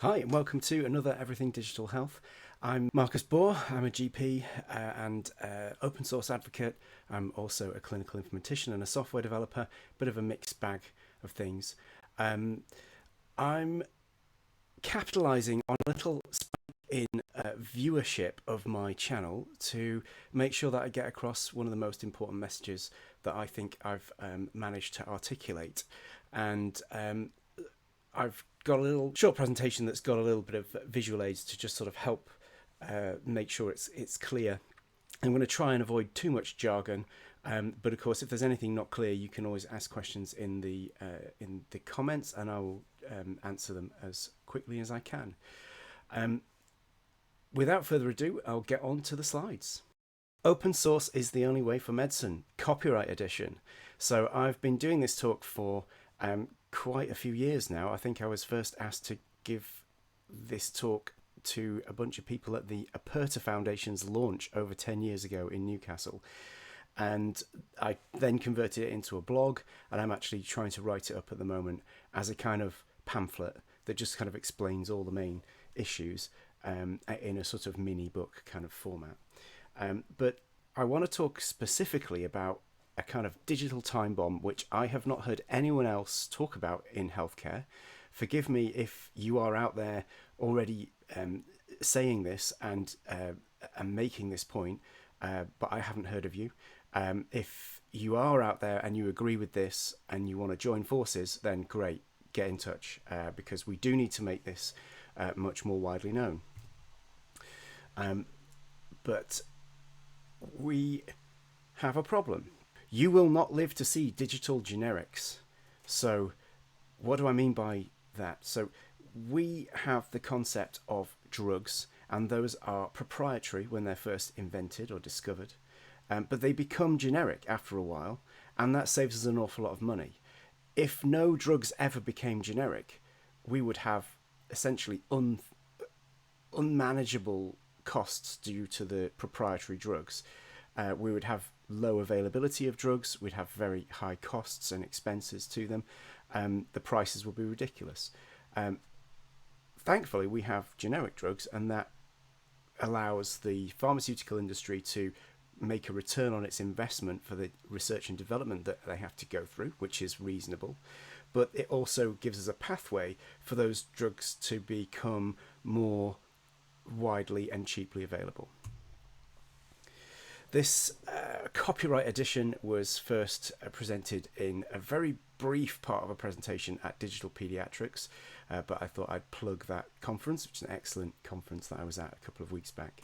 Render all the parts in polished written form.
Hi, and welcome to another Everything Digital Health. I'm Marcus Bohr. I'm a GP and open source advocate. I'm also a clinical informatician and a software developer, bit of a mixed bag of things. I'm capitalizing on a little spike in viewership of my channel to make sure that I get across one of the most important messages that I think I've managed to articulate. And I've got a little short presentation that's got a little bit of visual aids to just sort of help make sure it's clear. I'm going to try and avoid too much jargon, but of course, if there's anything not clear, you can always ask questions in the comments, and I will answer them as quickly as I can. Without further ado, I'll get on to the slides. Open source is the only way for medicine, copyright edition. So I've been doing this talk for quite a few years now. I think I was first asked to give this talk to a bunch of people at the Aperta Foundation's launch over 10 years ago in Newcastle. And I then converted it into a blog, and I'm actually trying to write it up at the moment as a kind of pamphlet that just kind of explains all the main issues in a sort of mini book kind of format. But I want to talk specifically about a kind of digital time bomb, which I have not heard anyone else talk about in healthcare. Forgive me if you are out there already saying this and making this point, but I haven't heard of you. If you are out there and you agree with this and you want to join forces, then great, get in touch, because we do need to make this much more widely known. But we have a problem. You will not live to see digital generics. So what do I mean by that? So we have the concept of drugs, and those are proprietary when they're first invented or discovered, but they become generic after a while, and that saves us an awful lot of money. If no drugs ever became generic, we would have essentially unmanageable costs due to the proprietary drugs. We would have low availability of drugs, we'd have very high costs and expenses to them, the prices will be ridiculous. Thankfully, we have generic drugs, and that allows the pharmaceutical industry to make a return on its investment for the research and development that they have to go through, which is reasonable. But it also gives us a pathway for those drugs to become more widely and cheaply available. This copyright edition was first presented in a very brief part of a presentation at Digital Paediatrics, but I thought I'd plug that conference, which is an excellent conference that I was at a couple of weeks back.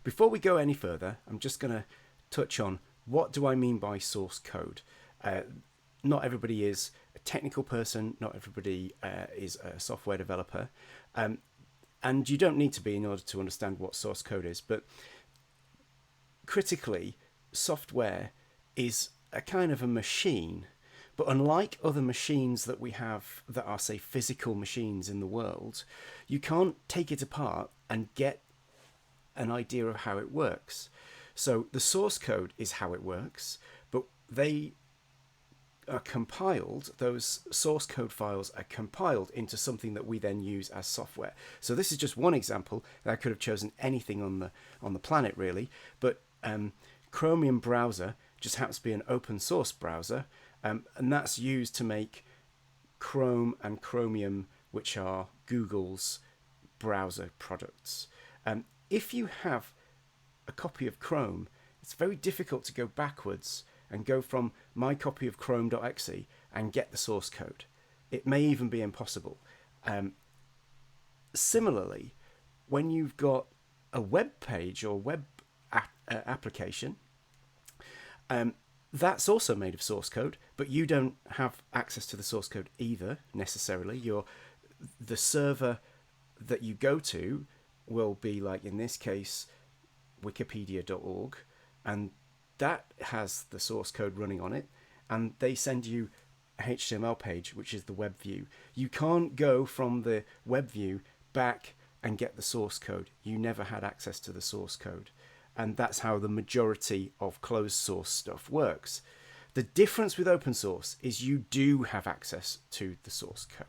Before we go any further, I'm just going to touch on what do I mean by source code. Not everybody is a technical person, not everybody is a software developer, and you don't need to be in order to understand what source code is, but critically, software is a kind of a machine, but unlike other machines that we have that are, say, physical machines in the world, you can't take it apart and get an idea of how it works. So the source code is how it works, but they are compiled, those source code files are compiled into something that we then use as software. So this is just one example. I could have chosen anything on the planet really, but Chromium browser just happens to be an open source browser, and that's used to make Chrome and Chromium, which are Google's browser products. If you have a copy of Chrome, it's very difficult to go backwards and go from my copy of chrome.exe and get the source code. It may even be impossible. Similarly, when you've got a web page or web application, that's also made of source code, but you don't have access to the source code either necessarily. The server that you go to will be, like in this case, wikipedia.org, and that has the source code running on it, and they send you a HTML page, which is the web view. You can't go from the web view back and get the source code. You never had access to the source code. And that's how the majority of closed source stuff works. The difference with open source is you do have access to the source code.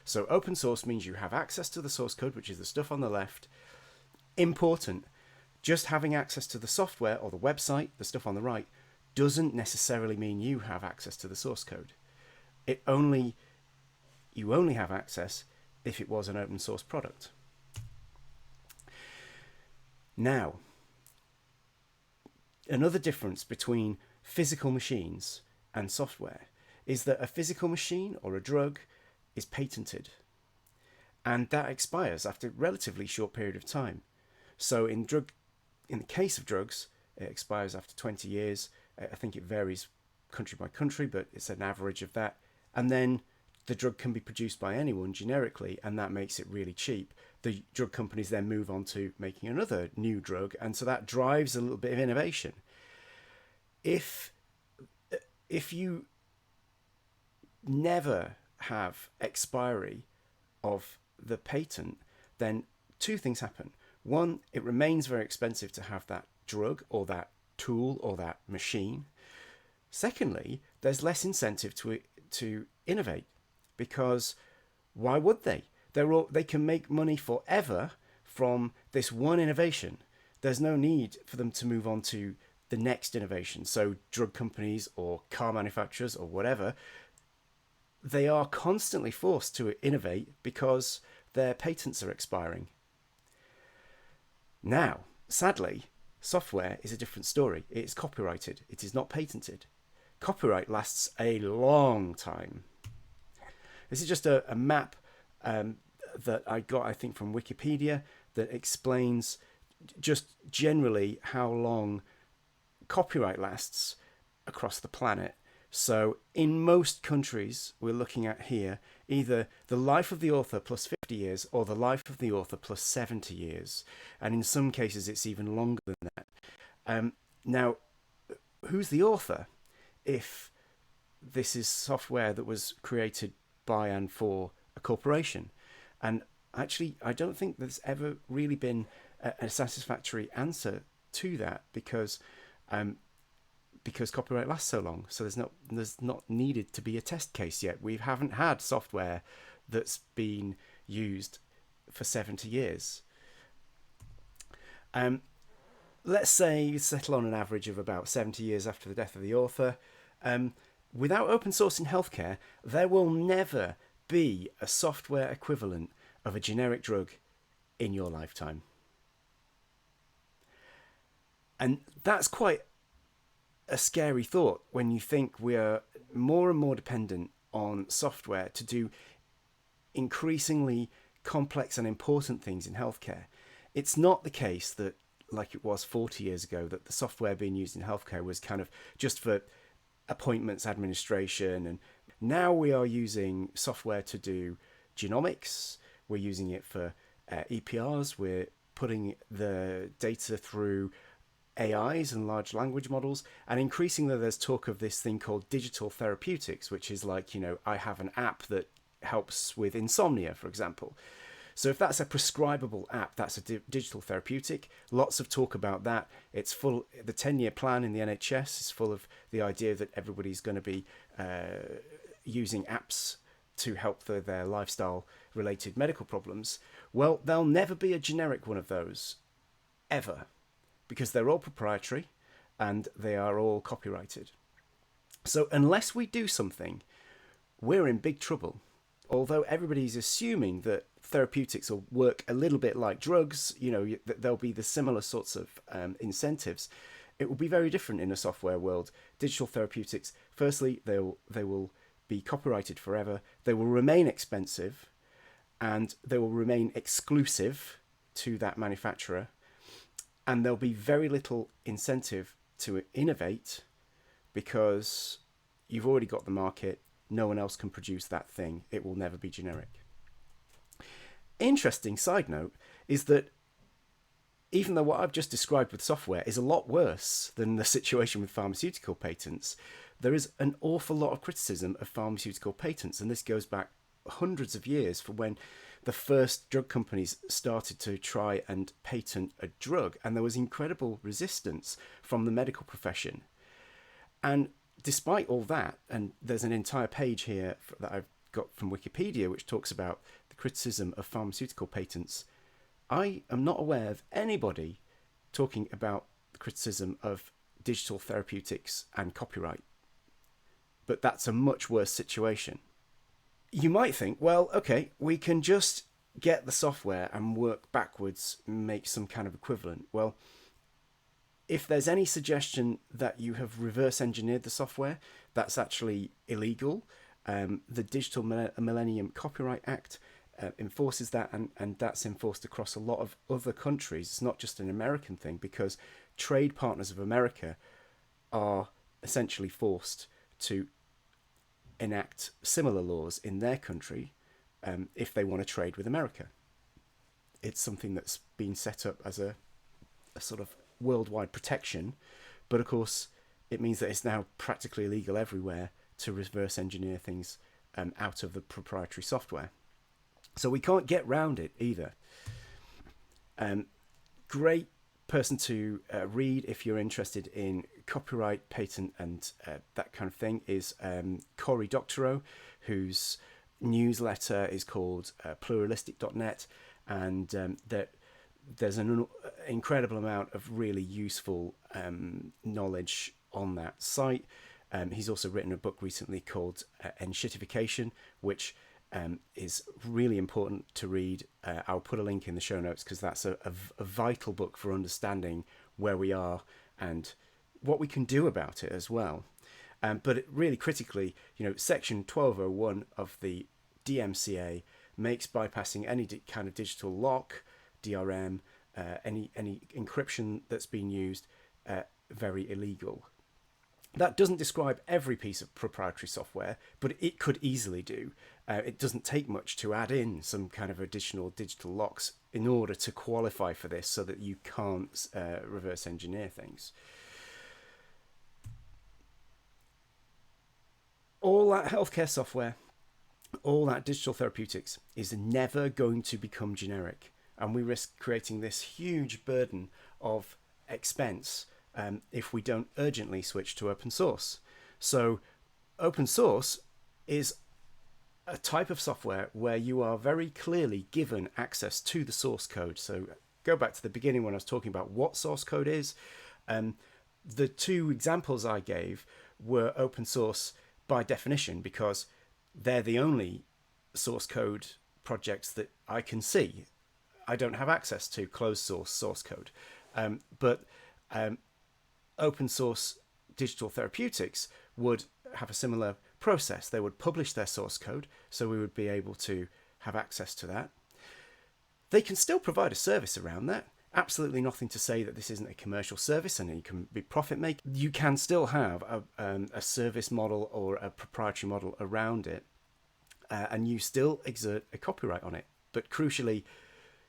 So open source means you have access to the source code, which is the stuff on the left. Important. Just having access to the software or the website, the stuff on the right, doesn't necessarily mean you have access to the source code. You only have access if it was an open source product. Now, another difference between physical machines and software is that a physical machine or a drug is patented, and that expires after a relatively short period of time. So in the case of drugs, it expires after 20 years. I think it varies country by country, but it's an average of that. And then the drug can be produced by anyone generically, and that makes it really cheap. The drug companies then move on to making another new drug, and so that drives a little bit of innovation. If you never have expiry of the patent, then two things happen. One, it remains very expensive to have that drug or that tool or that machine. Secondly, there's less incentive to innovate, because why would they? They can make money forever from this one innovation. There's no need for them to move on to the next innovation. So drug companies or car manufacturers or whatever, they are constantly forced to innovate because their patents are expiring. Now, sadly, software is a different story. It is copyrighted. It is not patented. Copyright lasts a long time. This is just a map that I got, I think, from Wikipedia that explains just generally how long copyright lasts across the planet. So in most countries, we're looking at here either the life of the author plus 50 years or the life of the author plus 70 years. And in some cases, it's even longer than that. Now, who's the author if this is software that was created by and for a corporation? And actually, I don't think there's ever really been a satisfactory answer to that, because copyright lasts so long. So there's not needed to be a test case yet. We haven't had software that's been used for 70 years. Let's say you settle on an average of about 70 years after the death of the author. Without open source in healthcare, there will never be a software equivalent of a generic drug in your lifetime. And that's quite a scary thought when you think we are more and more dependent on software to do increasingly complex and important things in healthcare. It's not the case that, like it was 40 years ago, that the software being used in healthcare was kind of just for appointments administration. And now we are using software to do genomics. We're using it for EPRs. We're putting the data through AIs and large language models, and increasingly there's talk of this thing called digital therapeutics, which is like, I have an app that helps with insomnia, for example. So if that's a prescribable app, that's a digital therapeutic. Lots of talk about that. It's full. The 10-year plan in the NHS is full of the idea that everybody's going to be using apps to help their lifestyle-related medical problems. Well, there'll never be a generic one of those, ever, because they're all proprietary and they are all copyrighted. So unless we do something, we're in big trouble. Although everybody's assuming that therapeutics will work a little bit like drugs, there'll be the similar sorts of incentives, it will be very different in a software world. Digital therapeutics, firstly, they will be copyrighted forever. They will remain expensive, and they will remain exclusive to that manufacturer. And there'll be very little incentive to innovate because you've already got the market. No one else can produce that thing. It will never be generic. Interesting side note is that even though what I've just described with software is a lot worse than the situation with pharmaceutical patents, there is an awful lot of criticism of pharmaceutical patents. And this goes back hundreds of years for when the first drug companies started to try and patent a drug, and there was incredible resistance from the medical profession. And despite all that, and there's an entire page here that I've got from Wikipedia, which talks about the criticism of pharmaceutical patents, I am not aware of anybody talking about the criticism of digital therapeutics and copyright. But that's a much worse situation. You might think, well, okay, we can just get the software and work backwards, make some kind of equivalent. Well, if there's any suggestion that you have reverse engineered the software, that's actually illegal. The Digital Millennium Copyright Act enforces that, and that's enforced across a lot of other countries. It's not just an American thing, because trade partners of America are essentially forced to enact similar laws in their country if they want to trade with America. It's something that's been set up as a sort of worldwide protection, but of course it means that it's now practically illegal everywhere to reverse engineer things out of the proprietary software. So we can't get round it either. Great person to read if you're interested in copyright, patent, and that kind of thing is Cory Doctorow, whose newsletter is called pluralistic.net, and there's an incredible amount of really useful knowledge on that site. He's also written a book recently called Enshittification, which is really important to read. I'll put a link in the show notes because that's a vital book for understanding where we are and what we can do about it as well. But it really critically, Section 1201 of the DMCA makes bypassing any kind of digital lock, DRM, any encryption that's been used very illegal. That doesn't describe every piece of proprietary software, but it could easily do. It doesn't take much to add in some kind of additional digital locks in order to qualify for this so that you can't reverse engineer things. All that healthcare software, all that digital therapeutics is never going to become generic, and we risk creating this huge burden of expense if we don't urgently switch to open source. So open source is a type of software where you are very clearly given access to the source code. So go back to the beginning when I was talking about what source code is. The two examples I gave were open source by definition because they're the only source code projects that I can see. I don't have access to closed source code. But open source digital therapeutics would have a similar process. They would publish their source code, so we would be able to have access to that. They can still provide a service around that. Absolutely nothing to say that this isn't a commercial service and you can be profit making. You can still have a service model or a proprietary model around it, and you still exert a copyright on it. But crucially,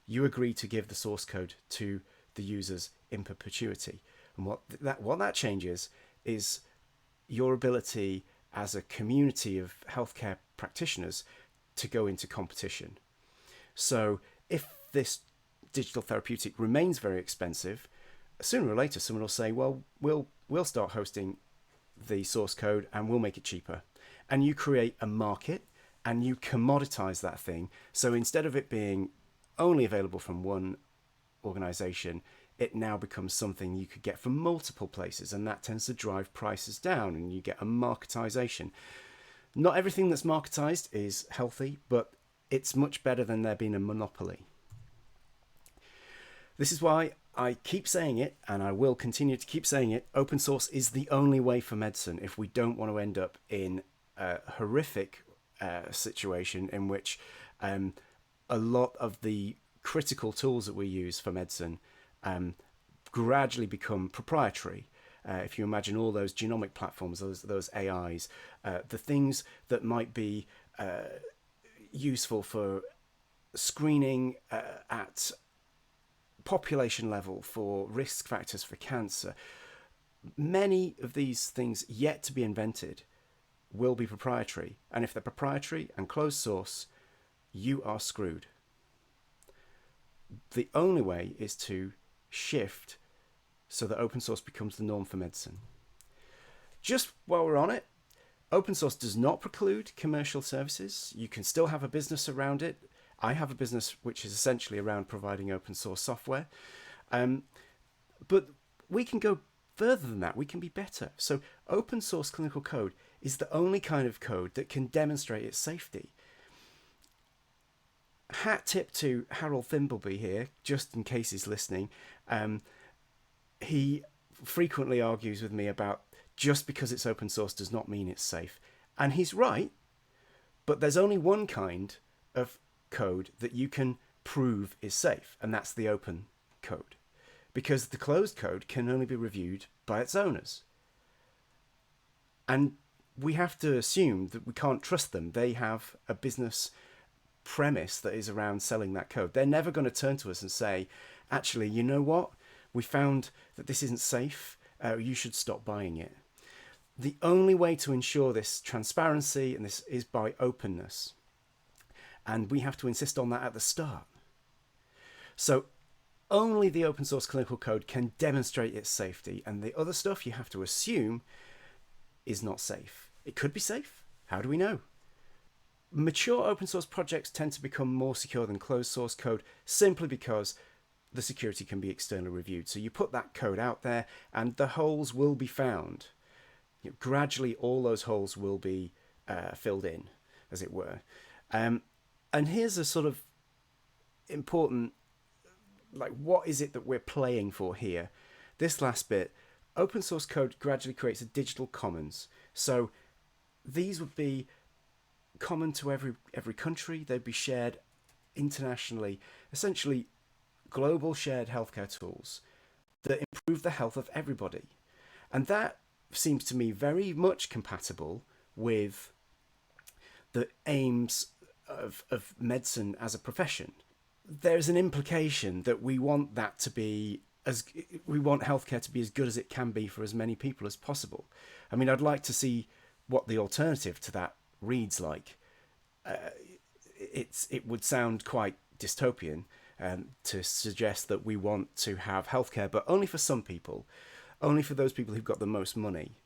you agree to give the source code to the users in perpetuity. And what that changes is your ability as a community of healthcare practitioners to go into competition. So if this digital therapeutic remains very expensive, sooner or later someone will say, well, we'll start hosting the source code and we'll make it cheaper. And you create a market and you commoditize that thing. So instead of it being only available from one organization, it now becomes something you could get from multiple places, and that tends to drive prices down and you get a marketization. Not everything that's marketized is healthy, but it's much better than there being a monopoly. This is why I keep saying it, and I will continue to keep saying it. Open source is the only way for medicine if we don't want to end up in a horrific situation in which a lot of the critical tools that we use for medicine gradually become proprietary. If you imagine all those genomic platforms, those AIs, the things that might be useful for screening at population level for risk factors for cancer, many of these things yet to be invented will be proprietary. And if they're proprietary and closed source, you are screwed. The only way is to shift so that open source becomes the norm for medicine. Just while we're on it, Open source does not preclude commercial services. You can still have a business around it. I have a business which is essentially around providing open source software. But we can go further than that. We can be better. So open source clinical code is the only kind of code that can demonstrate its safety. Hat tip to Harold Thimbleby here, just in case he's listening. He frequently argues with me about just because it's open source does not mean it's safe. And he's right, but there's only one kind of code that you can prove is safe, and that's the open code. Because the closed code can only be reviewed by its owners. And we have to assume that we can't trust them. They have a business premise that is around selling that code. They're never going to turn to us and say, actually, you know what? We found that this isn't safe. You should stop buying it. The only way to ensure this transparency and this is by openness. And we have to insist on that at the start. So only the open source clinical code can demonstrate its safety, and the other stuff you have to assume is not safe. It could be safe. How do we know? Mature open source projects tend to become more secure than closed source code simply because the security can be externally reviewed. So you put that code out there and the holes will be found. Gradually all those holes will be filled in, as it were. And here's a sort of important, like, what is it that we're playing for here? This last bit, open source code gradually creates a digital commons. So these would be common to every country. They'd be shared internationally, essentially global shared healthcare tools that improve the health of everybody. And that seems to me very much compatible with the aims of medicine as a profession. There's an implication that we want that to be we want healthcare to be as good as it can be for as many people as possible. I mean, I'd like to see what the alternative to that reads like. It would sound quite dystopian to suggest that we want to have healthcare, but only for some people, only for those people who've got the most money.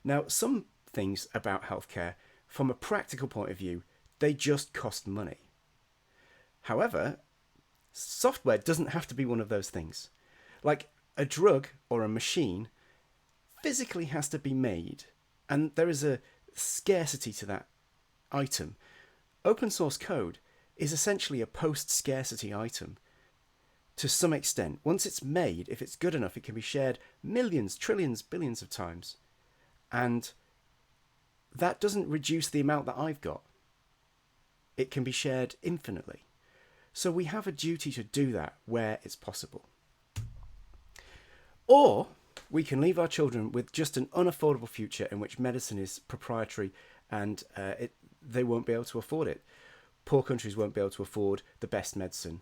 Now, some things about healthcare, from a practical point of view, they just cost money. However, software doesn't have to be one of those things. Like a drug or a machine physically has to be made, and there is a scarcity to that item. Open source code is essentially a post-scarcity item to some extent. Once it's made, if it's good enough, it can be shared millions, trillions, billions of times. And that doesn't reduce the amount that I've got. It can be shared infinitely. So we have a duty to do that where it's possible. Or we can leave our children with just an unaffordable future in which medicine is proprietary and they won't be able to afford it. Poor countries won't be able to afford the best medicine.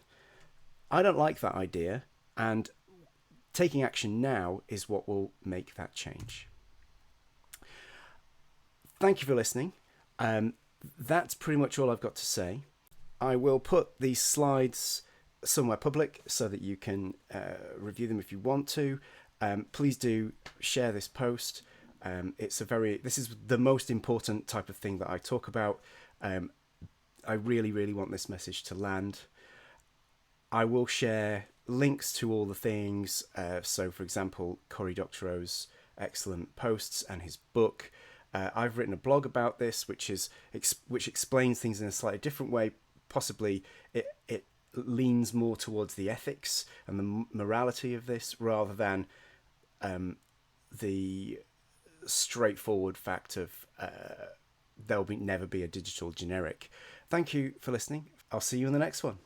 I don't like that idea, and taking action now is what will make that change. Thank you for listening. That's pretty much all I've got to say. I will put these slides somewhere public so that you can review them if you want to. Please do share this post. This is the most important type of thing that I talk about. I really, really want this message to land. I will share links to all the things. So, for example, Cory Doctorow's excellent posts and his book. I've written a blog about this, which explains things in a slightly different way. Possibly it leans more towards the ethics and the morality of this rather than the straightforward fact of there'll never be a digital generic. Thank you for listening. I'll see you in the next one.